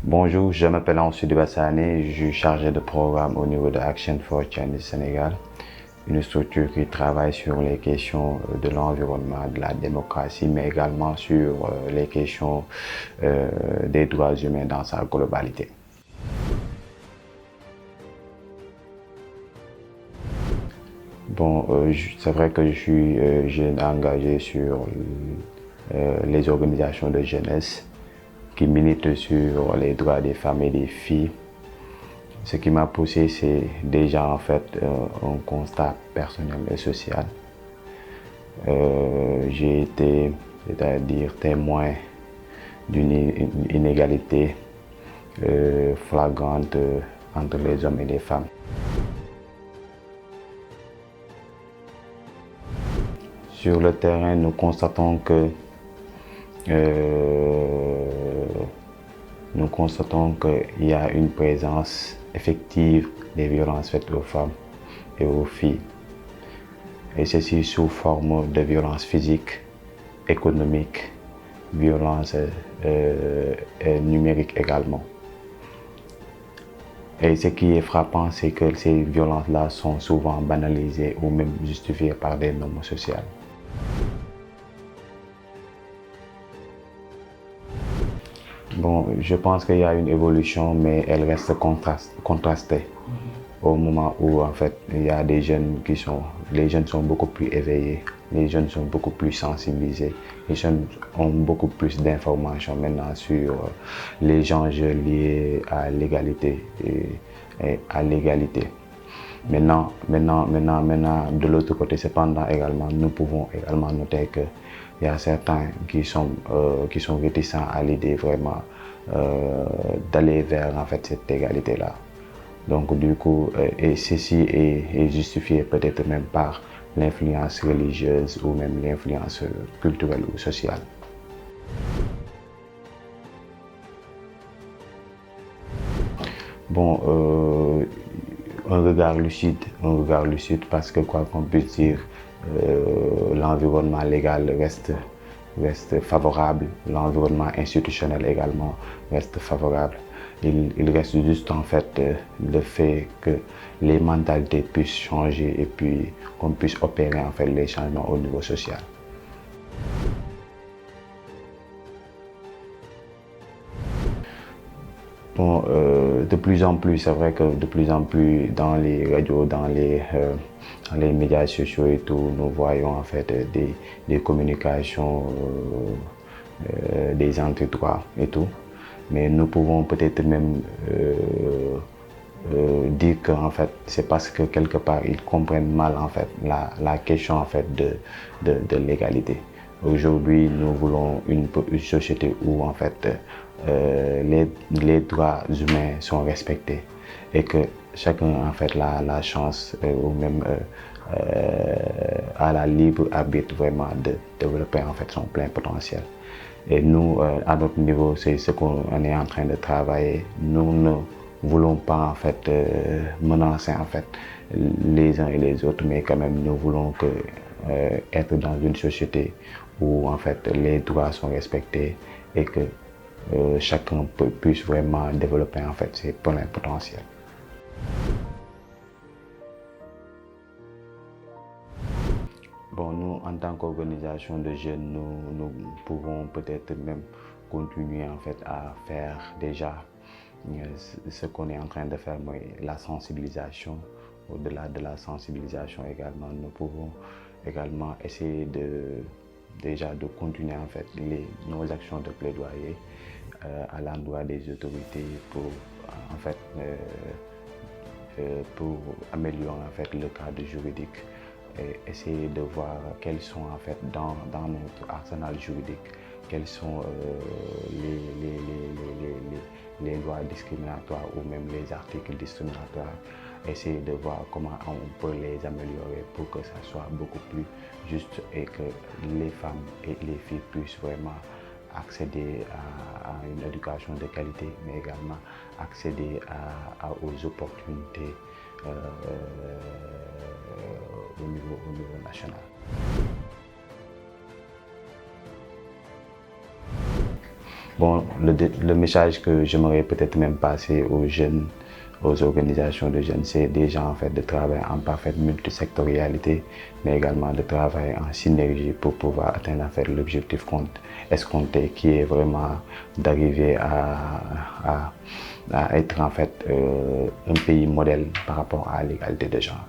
Bonjour, je m'appelle Ansou Bassane, je suis chargé de programme au niveau de Action for Change Sénégal, une structure qui travaille sur les questions de l'environnement, de la démocratie, mais également sur les questions des droits humains dans sa globalité. Bon, c'est vrai que je suis jeune engagé sur les organisations de jeunesse qui militent sur les droits des femmes et des filles. Ce qui m'a poussé, c'est déjà en fait un constat personnel et social. J'ai été, c'est-à-dire témoin d'une inégalité flagrante entre les hommes et les femmes. Sur le terrain, nous constatons que qu'il y a une présence effective des violences faites aux femmes et aux filles. Et ceci sous forme de violences physiques, économiques, violences numériques également. Et ce qui est frappant, c'est que ces violences-là sont souvent banalisées ou même justifiées par des normes sociales. Bon, je pense qu'il y a une évolution, mais elle reste contrastée. Au moment où en fait il y a des jeunes les jeunes sont beaucoup plus éveillés, les jeunes sont beaucoup plus sensibilisés, les jeunes ont beaucoup plus d'informations maintenant sur les enjeux liés à l'égalité et à l'égalité. Maintenant, de l'autre côté, cependant également, nous pouvons également noter que il y a certains qui sont réticents à l'idée vraiment d'aller vers en fait cette égalité-là. Donc du coup, et ceci est justifié peut-être même par l'influence religieuse ou même l'influence culturelle ou sociale. Bon, un regard lucide parce que quoi qu'on puisse dire, l'environnement légal reste favorable, l'environnement institutionnel également reste favorable. Il reste juste en fait le fait que les mentalités puissent changer et puis qu'on puisse opérer en fait les changements au niveau social. Bon, de plus en plus, c'est vrai que de plus en plus dans les radios, dans les médias sociaux et tout, nous voyons en fait des communications, des entre-droits et tout. Mais nous pouvons peut-être même dire qu'en fait, c'est parce que quelque part, ils comprennent mal en fait la question en fait de l'égalité. Aujourd'hui, nous voulons une société où en fait les droits humains sont respectés et que chacun en fait la chance ou même a la libre arbitre vraiment de développer en fait son plein potentiel. Et nous, à notre niveau, c'est ce qu'on est en train de travailler. Nous ne voulons pas en fait menacer en fait les uns et les autres, mais quand même nous voulons être dans une société où en fait les droits sont respectés et que chacun puisse vraiment développer en fait ses pleins potentiels. Bon, nous, en tant qu'organisation de jeunes, nous pouvons peut-être même continuer en fait à faire déjà ce qu'on est en train de faire, la sensibilisation. Au-delà de la sensibilisation également, nous pouvons également essayer déjà de continuer en fait nos actions de plaidoyer à l'endroit des autorités pour en fait pour améliorer en fait le cadre juridique et essayer de voir quels sont en fait dans notre arsenal juridique, quels sont les lois discriminatoires ou même les articles discriminatoires, essayer de voir comment on peut les améliorer pour que ça soit beaucoup plus juste et que les femmes et les filles puissent vraiment accéder à une éducation de qualité, mais également accéder aux opportunités au niveau national. Bon, le message que j'aimerais peut-être même passer aux jeunes, aux organisations de jeunes, c'est déjà en fait de travailler en parfaite multisectorialité, mais également de travailler en synergie pour pouvoir atteindre en fait l'objectif escompté, qui est vraiment d'arriver à être en fait un pays modèle par rapport à l'égalité de genre.